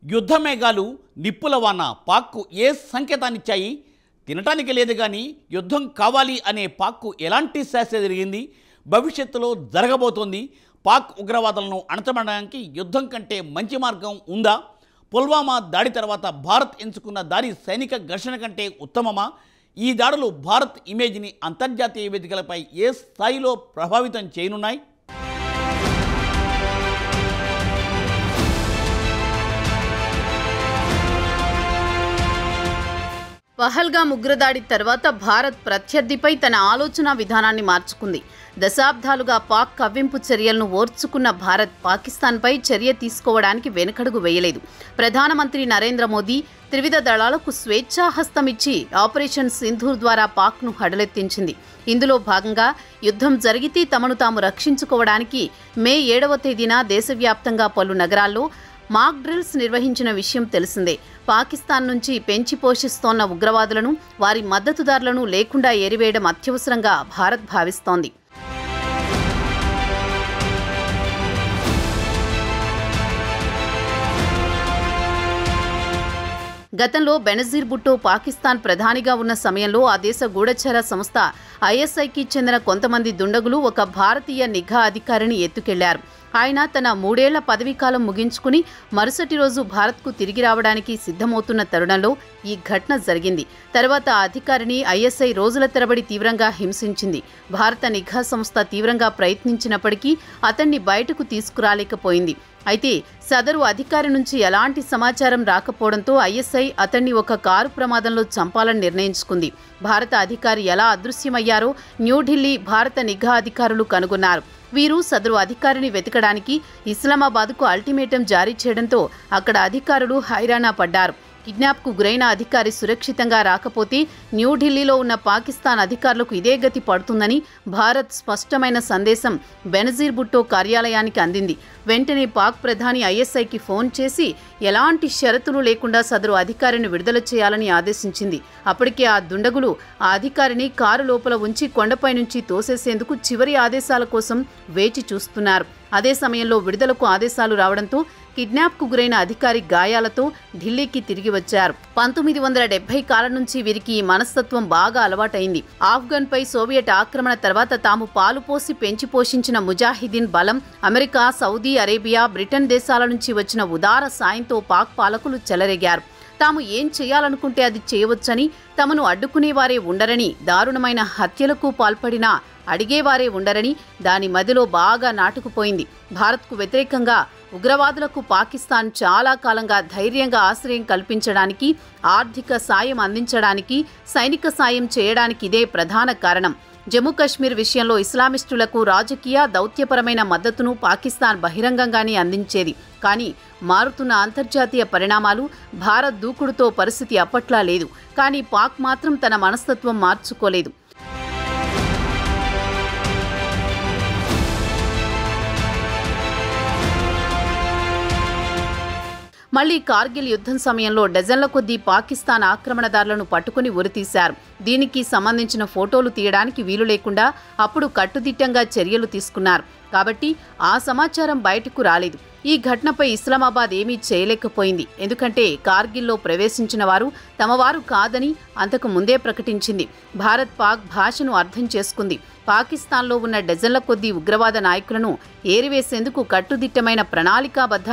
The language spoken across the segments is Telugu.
యుద్ధ మేఘాలు నిప్పుల వాన పాక్కు ఏ సంకేతాన్నిచ్చాయి? తినటానికి లేదు కానీ యుద్ధం కావాలి అనే పాక్కు ఎలాంటి శాస్త్ర జరిగింది? భవిష్యత్తులో జరగబోతోంది. పాక్ ఉగ్రవాదులను అణచబడడానికి యుద్ధం కంటే మంచి మార్గం ఉందా? పుల్వామా దాడి తర్వాత భారత్ ఎంచుకున్న దారి సైనిక ఘర్షణ కంటే ఉత్తమమా? ఈ దాడులు భారత్ ఇమేజ్ని అంతర్జాతీయ వేదికలపై ఏ స్థాయిలో ప్రభావితం చేయనున్నాయి? పహల్గామ్ ఉగ్రదాడి తర్వాత భారత్ ప్రత్యర్థిపై తన ఆలోచన విధానాన్ని మార్చుకుంది. దశాబ్దాలుగా పాక్ కవ్వింపు చర్యలను ఓర్చుకున్న భారత్ పాకిస్తాన్పై చర్య తీసుకోవడానికి వెనుకడుగు వేయలేదు. ప్రధానమంత్రి నరేంద్ర మోదీ త్రివిధ దళాలకు స్వేచ్ఛాహస్తమిచ్చి ఆపరేషన్ సింధూర్ ద్వారా పాక్ను హడలెత్తించింది. ఇందులో భాగంగా యుద్ధం జరిగితే తమను తాము రక్షించుకోవడానికి మే 7వ తేదీన దేశవ్యాప్తంగా పలు నగరాల్లో మాక్ డ్రిల్స్ నిర్వహించిన విషయం తెలిసిందే. పాకిస్తాన్ నుంచి పెంచి పోషిస్తోన్న ఉగ్రవాదులను, వారి మద్దతుదారులను లేకుండా ఏరివేయడం అత్యవసరంగా భారత్ భావిస్తోంది. గతంలో బెనజీర్ భుట్టో పాకిస్తాన్ ప్రధానిగా ఉన్న సమయంలో ఆ దేశ గూఢచర సంస్థ ఐఎస్ఐకి చెందిన కొంతమంది దుండగులు ఒక భారతీయ నిఘా అధికారిని ఎత్తుకెళ్లారు. ఆయన తన 3 ఏళ్ల పదవీకాలం ముగించుకుని మరుసటి రోజు భారత్కు తిరిగి రావడానికి సిద్ధమవుతున్న తరుణంలో ఈ ఘటన జరిగింది. తర్వాత ఆ అధికారిని ఐఎస్ఐ రోజుల తరబడి తీవ్రంగా హింసించింది. భారత నిఘా సంస్థ తీవ్రంగా ప్రయత్నించినప్పటికీ అతన్ని బయటకు తీసుకురాలేకపోయింది. అయితే సదరు అధికారి నుంచి ఎలాంటి సమాచారం రాకపోవడంతో ఐఎస్ఐ అతన్ని ఒక కారు ప్రమాదంలో చంపాలని నిర్ణయించుకుంది. భారత అధికారి ఎలా అదృశ్యమయ్యారో న్యూఢిల్లీ భారత నిఘా అధికారులు కనుగొన్నారు. వీరు సదరు అధికారిని వెతకడానికి ఇస్లామాబాద్కు అల్టిమేటం జారీ చేయడంతో అక్కడ అధికారులు హైరానా పడ్డారు. కిడ్నాప్కు గురైన అధికారి సురక్షితంగా రాకపోతే న్యూఢిల్లీలో ఉన్న పాకిస్తాన్ అధికారులకు ఇదే గతి పడుతుందని భారత్ స్పష్టమైన సందేశం బెనజీర్ భుట్టో కార్యాలయానికి అందింది. వెంటనే పాక్ ప్రధాని ఐఎస్ఐకి ఫోన్ చేసి ఎలాంటి షరతులు లేకుండా సదరు అధికారిని విడుదల చేయాలని ఆదేశించింది. అప్పటికే ఆ దుండగులు ఆ అధికారిని కారు లోపల ఉంచి కొండపై నుంచి తోసేసేందుకు చివరి ఆదేశాల కోసం వేచి చూస్తున్నారు. అదే సమయంలో విడుదలకు ఆదేశాలు రావడంతో కిడ్నాప్కు గురైన అధికారి గాయాలతో ఢిల్లీకి తిరిగి వచ్చారు. 1970 కాలం నుంచి వీరికి ఈ మనస్తత్వం బాగా అలవాటైంది. ఆఫ్ఘన్పై సోవియట్ ఆక్రమణ తర్వాత తాము పాలుపోసి పెంచి పోషించిన ముజాహిదీన్ బలం, అమెరికా, సౌదీ అరేబియా, బ్రిటన్ దేశాల నుంచి వచ్చిన ఉదార సాయంతో పాక్ పాలకులు చెలరేగారు. తాము ఏం చేయాలనుకుంటే అది చేయవచ్చని, తమను అడ్డుకునేవారే ఉండరని, దారుణమైన హత్యలకు పాల్పడినా అడిగేవారే ఉండరని దాని మదిలో బాగా నాటుకుపోయింది. భారత్కు వ్యతిరేకంగా ఉగ్రవాదులకు పాకిస్తాన్ చాలా కాలంగా ధైర్యంగా ఆశ్రయం కల్పించడానికి, ఆర్థిక సాయం అందించడానికి, సైనిక సాయం చేయడానికి ఇదే ప్రధాన కారణం. జమ్మూ కశ్మీర్ విషయంలో ఇస్లామిస్టులకు రాజకీయ, దౌత్యపరమైన మద్దతును పాకిస్తాన్ బహిరంగంగానే అందించేది. కానీ మారుతున్న అంతర్జాతీయ పరిణామాలు, భారత్ దూకుడుతో పరిస్థితి అప్పట్లా లేదు. కానీ పాక్ మాత్రం తన మనస్తత్వం మార్చుకోలేదు. మళ్లీ కార్గిల్ యుద్ధం సమయంలో డజన్ల కొద్దీ పాకిస్తాన్ ఆక్రమణదారులను పట్టుకుని ఉరితీశారు. దీనికి సంబంధించిన ఫోటోలు తీయడానికి వీలు లేకుండా అప్పుడు కట్టుదిట్టంగా చర్యలు తీసుకున్నారు. కాబట్టి ఆ సమాచారం బయటకు రాలేదు. ఈ ఘటనపై ఇస్లామాబాద్ ఏమీ చేయలేకపోయింది. ఎందుకంటే కార్గిల్లో ప్రవేశించిన వారు తమవారు కాదని అంతకు ముందే ప్రకటించింది. భారత్ పాక్ భాషను అర్థం చేసుకుంది. పాకిస్తాన్లో ఉన్న డజన్ల కొద్దీ ఉగ్రవాద నాయకులను ఏరివేసేందుకు కట్టుదిట్టమైన ప్రణాళికాబద్ధ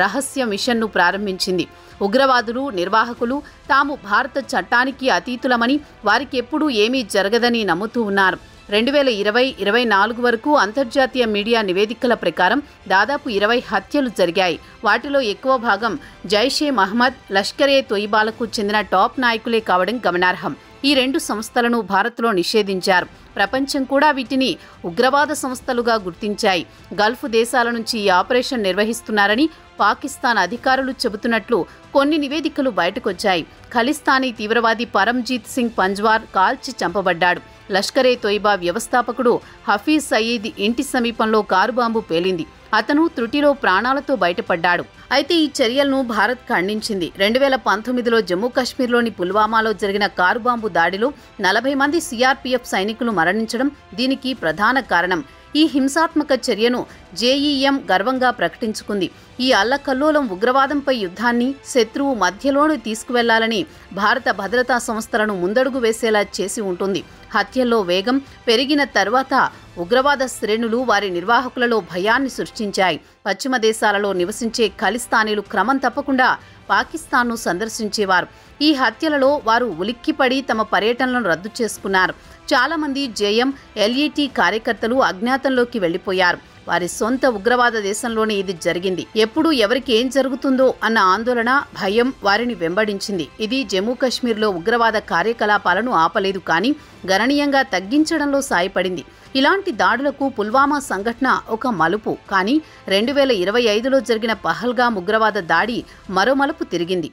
రహస్య మిషన్ను ప్రారంభించింది. ఉగ్రవాదులు, నిర్వాహకులు తాము భారత చట్టానికి అతీతులమని, వారికి ఎప్పుడూ ఏమీ జరగదని నమ్ముతూ ఉన్నారు. 2020-24 వరకు అంతర్జాతీయ మీడియా నివేదికల ప్రకారం దాదాపు 20 హత్యలు జరిగాయి. వాటిలో ఎక్కువ భాగం జైషే మహ్మద్, లష్కరే తొయిబాలకు చెందిన టాప్ నాయకులే కావడం గమనార్హం. ఈ 2 సంస్థలను భారత్లో నిషేధించారు. ప్రపంచం కూడా వీటిని ఉగ్రవాద సంస్థలుగా గుర్తించాయి. గల్ఫ్ దేశాల నుంచి ఈ ఆపరేషన్ నిర్వహిస్తున్నారని పాకిస్తాన్ అధికారులు చెబుతున్నట్లు కొన్ని నివేదికలు బయటకొచ్చాయి. ఖలిస్తానీ తీవ్రవాది పరంజీత్ సింగ్ పంజ్వార్ కాల్చి చంపబడ్డాడు. లష్కరే తొయిబా వ్యవస్థాపకుడు హఫీజ్ సయీద్ ఇంటి సమీపంలో కారు బాంబు పేలింది. అతను త్రుటిలో ప్రాణాలతో బయటపడ్డాడు. అయితే ఈ చర్యలను భారత్ ఖండించింది. 2019లో జమ్మూ కశ్మీర్లోని పుల్వామాలో జరిగిన కారు బాంబు దాడిలో 40 మంది సిఆర్పీఎఫ్ సైనికులు మరణించడం దీనికి ప్రధాన కారణం. ఈ హింసాత్మక చర్యను జేఈఎం గర్వంగా ప్రకటించుకుంది. ఈ ఈ అల్లకల్లోలం ఉగ్రవాదంపై యుద్ధాన్ని శత్రువు మధ్యలోనే తీసుకువెళ్లాలని భారత భద్రతా సంస్థలను ముందడుగు వేసేలా చేసి ఉంటుంది. హత్యల్లో వేగం పెరిగిన తర్వాత ఉగ్రవాద శ్రేణులు వారి నిర్వాహకులలో భయాన్ని సృష్టించాయి. పశ్చిమ దేశాలలో నివసించే ఖలిస్తానీలు క్రమం తప్పకుండా పాకిస్తాన్ను సందర్శించేవారు. ఈ హత్యలలో వారు ఉలిక్కిపడి తమ పర్యటనలను రద్దు చేసుకున్నారు. చాలామంది జేఎం, ఎల్ఈటీ కార్యకర్తలు అజ్ఞాతంలోకి వెళ్లిపోయారు. వారి సొంత ఉగ్రవాద దేశంలోనే ఇది జరిగింది. ఎప్పుడు ఎవరికి ఏం జరుగుతుందో అన్న ఆందోళన, భయం వారిని వెంబడించింది. ఇది జమ్మూ కశ్మీర్లో ఉగ్రవాద కార్యకలాపాలను ఆపలేదు, కానీ గణనీయంగా తగ్గించడంలో సాయపడింది. ఇలాంటి దాడులకు పుల్వామా సంఘటన ఒక మలుపు. కానీ 2025లో జరిగిన పహల్గామ్ ఉగ్రవాద దాడి మరో మలుపు తిరిగింది.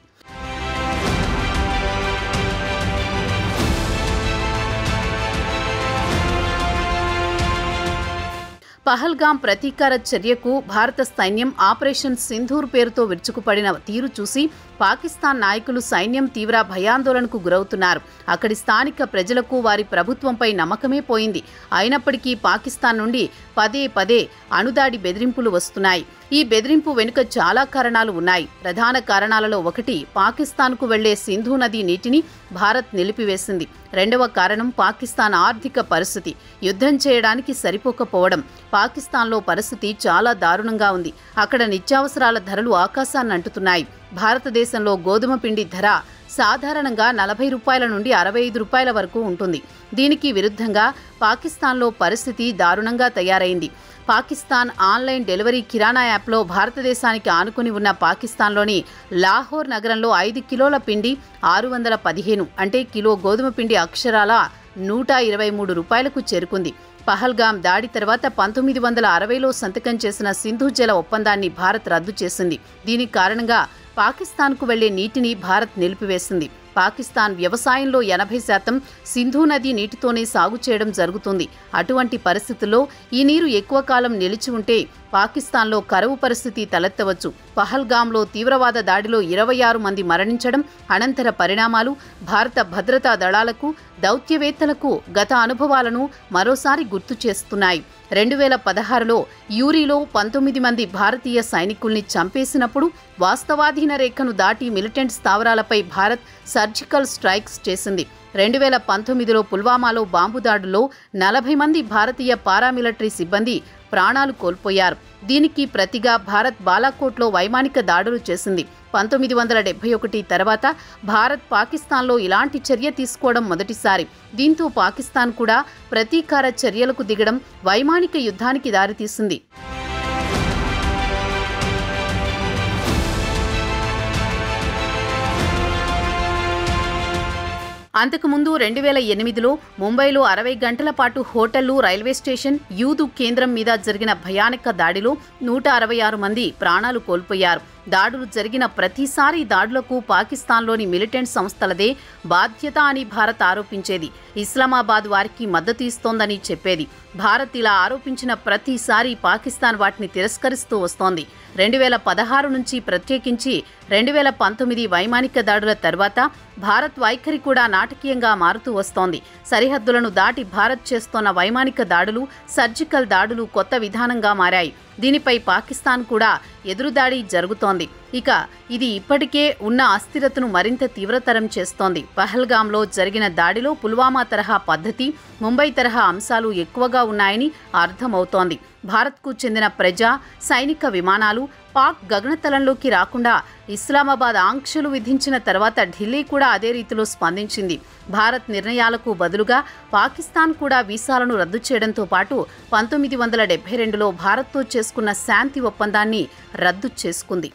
పహల్గామ్ ప్రతీకార చర్యకు భారత సైన్యం ఆపరేషన్ సింధూర్ పేరుతో విరుచుకుపడిన తీరు చూసి పాకిస్తాన్ నాయకులు సైన్యం తీవ్ర భయాందోళనకు గురవుతున్నారు. అక్కడి స్థానిక ప్రజలకు వారి ప్రభుత్వంపై నమ్మకమే పోయింది. అయినప్పటికీ పాకిస్తాన్ నుండి పదే పదే అణుదాడి బెదిరింపులు వస్తున్నాయి. ఈ బెదిరింపు వెనుక చాలా కారణాలు ఉన్నాయి. ప్రధాన కారణాలలో ఒకటి, పాకిస్తాన్కు వెళ్లే సింధు నదీ నీటిని భారత్ నిలిపివేసింది. రెండవ కారణం పాకిస్తాన్ ఆర్థిక పరిస్థితి. యుద్ధం చేయడానికి సరిపోకపోవడం. పాకిస్తాన్లో పరిస్థితి చాలా దారుణంగా ఉంది. అక్కడ నిత్యావసరాల ధరలు ఆకాశాన్ని అంటుతున్నాయి. భారతదేశంలో గోధుమ పిండి ధర సాధారణంగా 40 రూపాయల నుండి 65 రూపాయల వరకు ఉంటుంది. దీనికి విరుద్ధంగా పాకిస్తాన్లో పరిస్థితి దారుణంగా తయారైంది. పాకిస్తాన్ ఆన్లైన్ డెలివరీ కిరాణా యాప్లో భారతదేశానికి ఆనుకుని ఉన్న పాకిస్తాన్లోని లాహోర్ నగరంలో 5 కిలోల పిండి 615, అంటే కిలో గోధుమ పిండి అక్షరాల 123 రూపాయలకు చేరుకుంది. పహల్గామ్ దాడి తర్వాత 1960లో సంతకం చేసిన సింధు జల ఒప్పందాన్ని భారత్ రద్దు చేసింది. దీని కారణంగా పాకిస్తాన్కు వెళ్లే నీటిని భారత్ నిలిపివేసింది. పాకిస్తాన్ వ్యవసాయంలో 80% సింధు నదీ నీటితోనే సాగు చేయడం జరుగుతుంది. అటువంటి పరిస్థితుల్లో ఈ నీరు ఎక్కువ కాలం నిలిచి ఉంటే పాకిస్తాన్లో కరువు పరిస్థితి తలెత్తవచ్చు. పహల్గామ్లో తీవ్రవాద దాడిలో 26 మంది మరణించడం, అనంతర పరిణామాలు భారత భద్రతా దళాలకు, దౌత్యవేత్తలకు గత అనుభవాలను మరోసారి గుర్తు చేస్తున్నాయి. 2016లో యూరీలో 19 మంది భారతీయ సైనికుల్ని చంపేసినప్పుడు వాస్తవాధీన రేఖను దాటి మిలిటెంట్ స్థావరాలపై భారత్ సర్జికల్ స్ట్రైక్స్ చేసింది. 2019లో పుల్వామాలో బాంబు దాడుల్లో 40 మంది భారతీయ పారామిలిటరీ సిబ్బంది ప్రాణాలు కోల్పోయారు. దీనికి ప్రతిగా భారత్ బాలాకోట్లో వైమానిక దాడులు చేసింది. 1971 తర్వాత భారత్ పాకిస్తాన్లో ఇలాంటి చర్య తీసుకోవడం మొదటిసారి. దీంతో పాకిస్తాన్ కూడా ప్రతీకార చర్యలకు దిగడం వైమానిక యుద్ధానికి దారితీసింది. అంతకుముందు 2008లో ముంబైలో 60 గంటల పాటు హోటళ్లు, రైల్వే స్టేషన్, యూదు కేంద్రం మీద జరిగిన భయానక దాడిలో 166 మంది ప్రాణాలు కోల్పోయారు. దాడులు జరిగిన ప్రతిసారి దాడులకు పాకిస్తాన్లోని మిలిటెంట్ సంస్థలదే బాధ్యత అని భారత్ ఆరోపించేది. ఇస్లామాబాద్ వారికి మద్దతు ఇస్తోందని చెప్పేది. భారత్ ఇలా ఆరోపించిన ప్రతిసారి పాకిస్తాన్ వాటిని తిరస్కరిస్తూ వస్తోంది. 2016 నుంచి ప్రత్యేకించి 2019 వైమానిక దాడుల తర్వాత భారత్ వైఖరి కూడా నాటకీయంగా మారుతూ వస్తోంది. సరిహద్దులను దాటి భారత్ చేస్తోన్న వైమానిక దాడులు, సర్జికల్ దాడులు కొత్త విధానంగా మారాయి. దీనిపై పాకిస్తాన్ కూడా ఎదురుదాడి జరుగుతోంది. ఇక ఇది ఇప్పటికే ఉన్న అస్థిరతను మరింత తీవ్రతరం చేస్తోంది. పహల్గామ్లో జరిగిన దాడిలో పుల్వామా తరహా పద్ధతి, ముంబై తరహా అంశాలు ఎక్కువగా ఉన్నాయని అర్థమవుతోంది. భారత్కు చెందిన ప్రజా, సైనిక విమానాలు పాక్ గగనతలంలోకి రాకుండా ఇస్లామాబాద్ ఆంక్షలు విధించిన తర్వాత ఢిల్లీ కూడా అదే రీతిలో స్పందించింది. భారత్ నిర్ణయాలకు బదులుగా పాకిస్తాన్ కూడా వీసాలను రద్దు చేయడంతో పాటు 1972లో భారత్తో చేసుకున్న శాంతి ఒప్పందాన్ని రద్దు చేసుకుంది.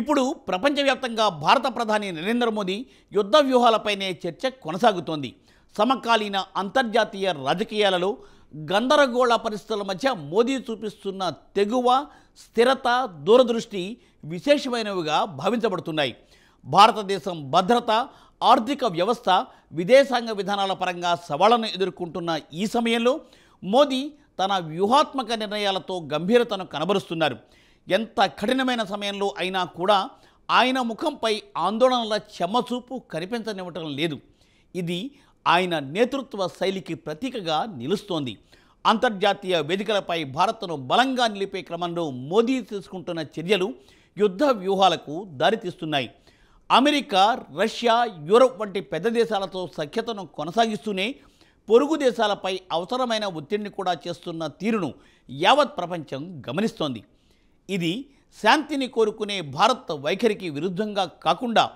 ఇప్పుడు ప్రపంచవ్యాప్తంగా భారత ప్రధాని నరేంద్ర మోదీ యుద్ధ వ్యూహాలపైనే చర్చ కొనసాగుతోంది. సమకాలీన అంతర్జాతీయ రాజకీయాలలో గందరగోళ పరిస్థితుల మధ్య మోదీ చూపిస్తున్న తెగువ, స్థిరత, దూరదృష్టి విశేషమైనవిగా భావించబడుతున్నాయి. భారతదేశం భద్రత, ఆర్థిక వ్యవస్థ, విదేశాంగ విధానాల పరంగా సవాళ్లను ఎదుర్కొంటున్న ఈ సమయంలో మోదీ తన వ్యూహాత్మక నిర్ణయాలతో గంభీరతను కనబరుస్తున్నారు. ఎంత కఠినమైన సమయంలో అయినా కూడా ఆయన ముఖంపై ఆందోళనల చెమ్మచూపు కనిపించనివ్వటం లేదు. ఇది ఆయన నేతృత్వ శైలికి ప్రతీకగా నిలుస్తోంది. అంతర్జాతీయ వేదికలపై భారత్ను బలంగా నిలిపే క్రమంలో మోదీ తీసుకుంటున్న చర్యలు యుద్ధ వ్యూహాలకు దారితీస్తున్నాయి. అమెరికా, రష్యా, యూరప్ వంటి పెద్ద దేశాలతో సఖ్యతను కొనసాగిస్తూనే పొరుగు దేశాలపై అవసరమైన ఒత్తిడిని కూడా చేస్తున్న తీరును యావత్ ప్రపంచం గమనిస్తోంది. ఇది శాంతిని కోరుకునే భారత్ వైఖరికి విరుద్ధంగా కాకుండా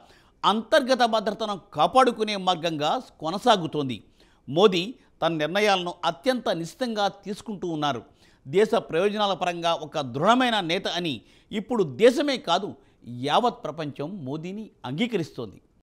అంతర్గత భద్రతను కాపాడుకునే మార్గంగా కొనసాగుతోంది. మోదీ తన నిర్ణయాలను అత్యంత నిశ్చితంగా తీసుకుంటూ ఉన్నారు. దేశ ప్రయోజనాల పరంగా ఒక దృఢమైన నేత అని ఇప్పుడు దేశమే కాదు యావత్ ప్రపంచం మోదీని అంగీకరిస్తోంది.